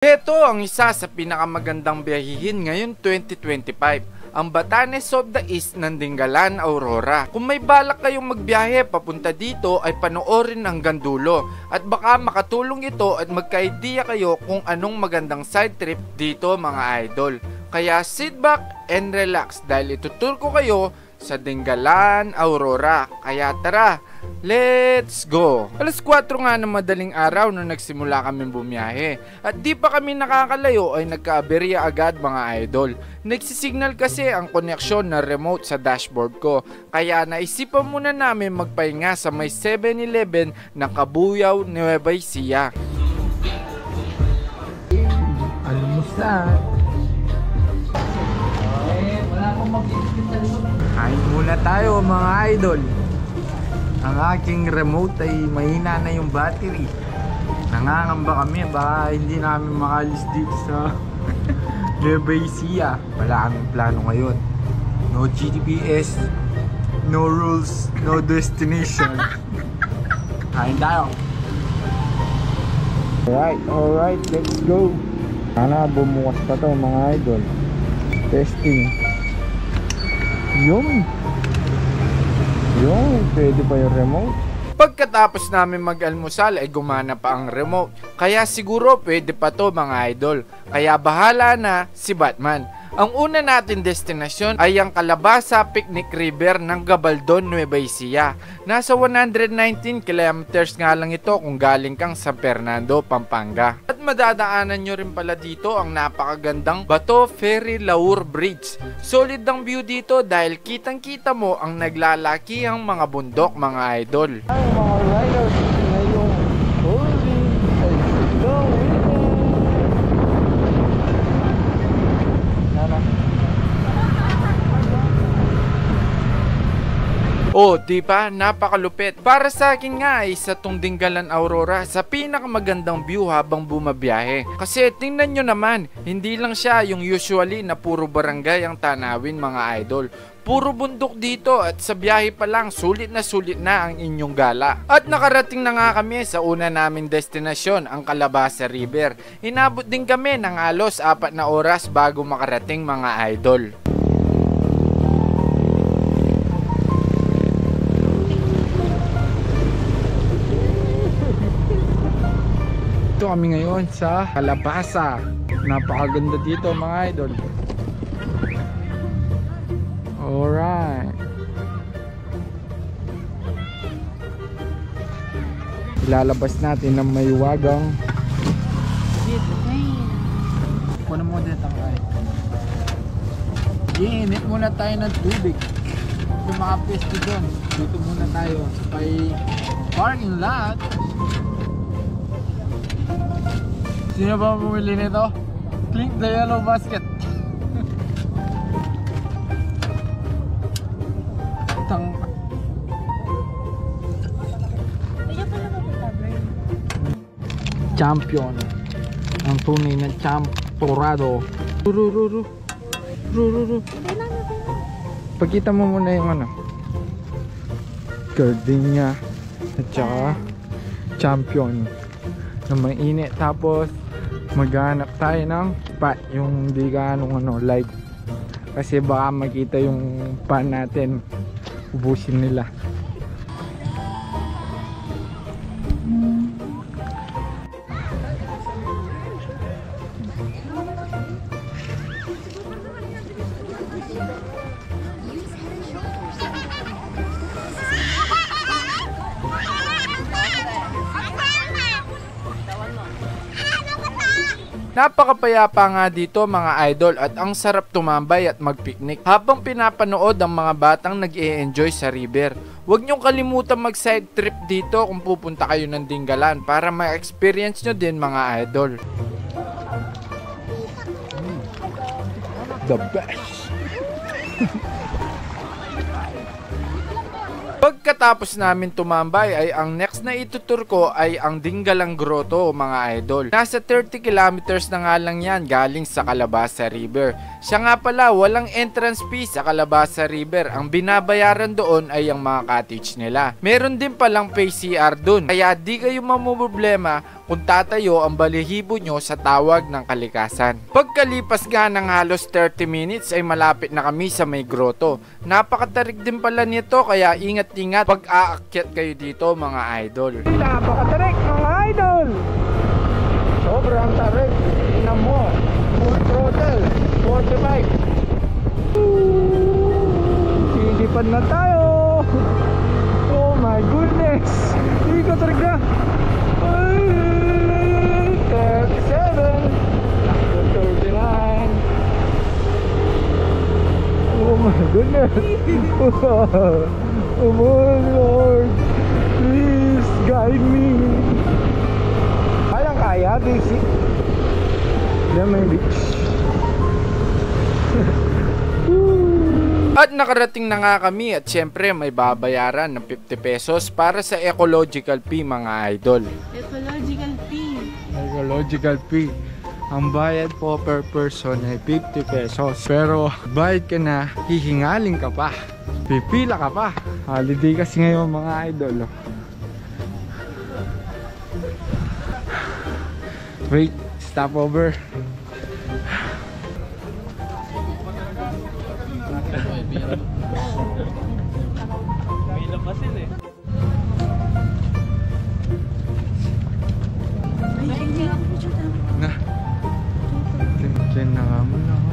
Ito ang isa sa pinakamagandang biyahihin ngayon 2025, ang Batanes of the East ng Dingalan, Aurora. Kung may balak kayong magbiyahe papunta dito ay panoorin hanggang dulo at baka makatulong ito at magka-idea kayo kung anong magandang side trip dito mga idol. Kaya sit back and relax dahil itutur ko kayo sa Dingalan, Aurora. Kaya tara, let's go! Alas 4 nga ng madaling araw nung nagsimula kami bumiyahe. At di pa kami nakakalayo ay nagka-aberya agad mga idol. Nagsisignal kasi ang koneksyon na remote sa dashboard ko. Kaya naisipan muna namin magpahinga sa may 7-Eleven ng Cabuyao, Nueva Ecija. Almusal. Kain muna tayo mga idol. Ang aking remote ay mahina na yung battery. Nangangamba kami baka hindi namin makalis dito sa Nueva Ecija. Wala kaming plano ngayon. No GPS, no rules, no destination. Kain tayo. Alright, let's go. Sana bumukas pa to mga idol. Testing. Yung pwede pa yung remote. Pagkatapos namin mag-almusal ay gumana pa ang remote. Kaya siguro pwede pa to mga idol. Kaya bahala na si Batman. Ang una natin destinasyon ay ang Calabasa Picnic River ng Gabaldon, Nueva Ecija. Nasa 119 kilometers nga lang ito kung galing kang San Fernando, Pampanga. At madadaanan nyo rin pala dito ang napakagandang Bato Ferry Laur Bridge. Solid ang view dito dahil kitang-kita mo ang naglalaki ang mga bundok mga idol. Ay mga riders, ngayong holy ay slow Oh, diba? Napakalupit. Para sa akin nga ay sa tong Dingalan Aurora sa pinakamagandang view habang bumabiyahe. Kasi tingnan nyo naman, hindi lang siya yung usually na puro barangay ang tanawin mga idol. Puro bundok dito at sa biyahe pa lang sulit na ang inyong gala. At nakarating na nga kami sa una naming destinasyon, ang Calabasa River. Inabot din kami ng halos 4 na oras bago makarating mga idol. Ito kami ngayon sa Calabasa. Napakaganda dito mga idol. Alright. Ilalabas natin ng maywagang kuno mo dito tayo. Iinit muna tayo ng tubig. Yung mga pesto doon. Dito muna tayo sa parking lot. Sino ba bumili nito? Click the yellow basket. Champion. Ang tunay na champorado. Rurururu. Pagkita mo muna yung ano. Gardenia. At saka champion. Na mainit. Tapos maghanap tayo ng spot yung hindi ganong light kasi baka makita yung pan natin ubusin nila. Napakapayapa nga dito mga idol at ang sarap tumambay at magpiknik habang pinapanood ang mga batang nag-e-enjoy sa river. Huwag niyong kalimutan mag side trip dito kung pupunta kayo ng Dingalan para ma-experience nyo din mga idol. The best! Pagkatapos namin tumambay ay ang next na itutur ko ay ang Dingalang Grotto mga idol. Nasa 30 kilometers na nga lang yan galing sa Calabasa River. Siya nga pala walang entrance fee sa Calabasa River. Ang binabayaran doon ay ang mga cottage nila. Meron din palang pay CR doon. Kaya di kayo mamumblema kung tatayo ang balahibo nyo sa tawag ng kalikasan. Pagkalipas nga ng halos 30 minutes ay malapit na kami sa may grotto. Napakatarik din pala nito kaya ingat-ingat pag aakyat kayo dito mga idol. Napakatarik mga idol! Sobrang tarik. Tingnan mo. Full throttle. 45. Silipan na tayo. Oh my goodness. Hindi ko tarik na. 37. 39. Oh my goodness. Oh my Lord. Please guide me. Kaya, basic. Yan may beach. At nakarating na nga kami at syempre may babayaran ng 50 pesos para sa ecological fee mga idol. Ecological fee. Ecological fee. Ang bayad po per person ay 50 pesos. Pero bayad ka na, hihingaling ka pa. Pipila ka pa. Holiday kasi ngayon mga idol. Wait, stopover. Na. Diyan na nga muna ako.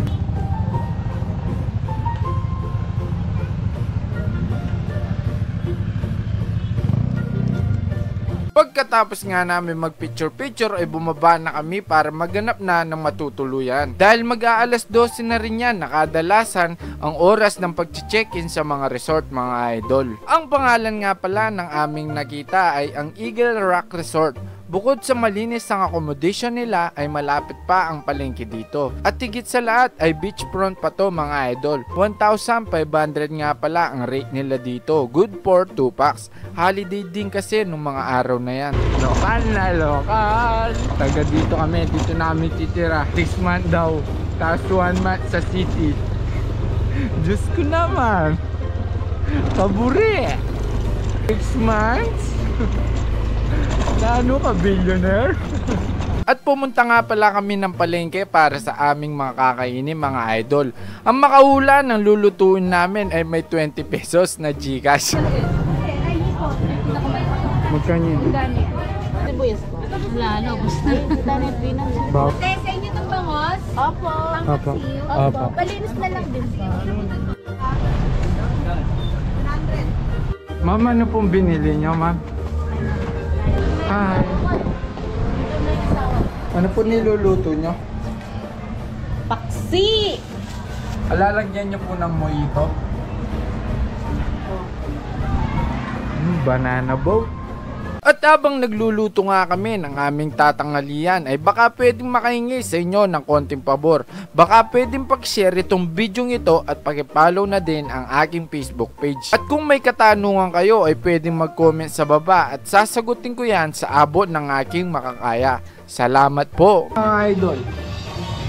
Pagkatapos nga namin mag-picture-picture ay bumaba na kami para maghanap na ng matutuluyan. Dahil mag-aalas 12 na rin yan, nakadalasan ang oras ng pag-check-in sa mga resort mga idol. Ang pangalan nga pala ng aming nakita ay ang Eagle Rock Resort. Bukod sa malinis ang accommodation nila ay malapit pa ang palengke dito. At higit sa lahat ay beachfront pa to mga idol. 1,500 nga pala ang rate nila dito. Good for 2 packs. Holiday din kasi nung mga araw na yan. Lokal na lokal. Taga dito kami, dito namin titira. 6 months daw. Tapos 1 month sa city. Diyos ko naman. Paburi. 6 months? Ano ka, billionaire? At pumunta nga pala kami ng palengke para sa aming mga kakainin mga idol. Ang makahula ng lulutuin namin ay may 20 pesos na Gcash. Magkano yun? Sibuyas po. Wala, no. Gusto. Dami pinang. Te, sa inyo itong bangos? Opo. Opo. Opo. Palinis na lang din po. Ma'am, ano pong binili nyo, ma'am? Hi. Ano po niluluto nyo? Paksi! Alalagyan nyo po ng mojito. Banana boat. At habang nagluluto nga kami ng aming tatanghalian ay baka pwedeng makahingi sa inyo ng konting pabor. Baka pwedeng pag-share itong video ito at pag-follow na din ang aking Facebook page. At kung may katanungan kayo ay pwedeng mag-comment sa baba at sasagutin ko yan sa abot ng aking makakaya. Salamat po! Mga idol,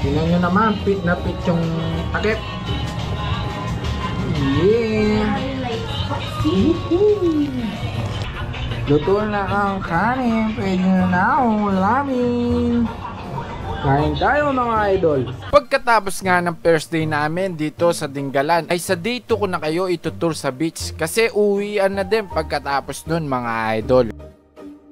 tingnan nyo naman, pit na pit yung takip. Yeah! Luto na ang kanin, pwede na akong ulamin. Kain tayo mga idol. Pagkatapos nga ng first day namin dito sa Dingalan ay sa day 2 ko na kayo itutur sa beach kasi uwian na din pagkatapos nun mga idol.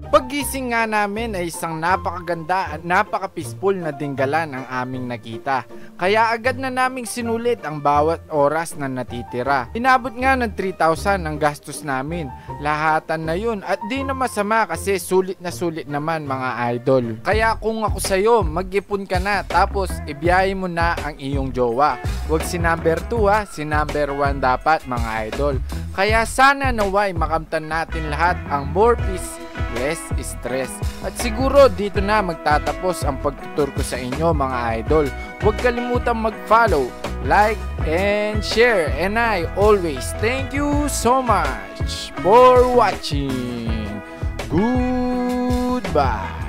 Paggising nga namin ay isang napakaganda at napaka-peaceful na Dingalan ang aming nakita. Kaya agad na naming sinulit ang bawat oras na natitira. Inabot nga ng 3,000 ang gastos namin. Lahatan na yun at di na masama kasi sulit na sulit naman mga idol. Kaya kung ako sa'yo, mag-ipon ka na tapos ibiyahe mo na ang iyong jowa. Huwag si number 2 ha, si number 1 dapat mga idol. Kaya sana naway makamtan natin lahat ang more peace, less stress. At siguro dito na magtatapos ang pagtutur ko sa inyo mga idol. Huwag kalimutang mag-follow, like, and share. And I always thank you so much for watching. Goodbye.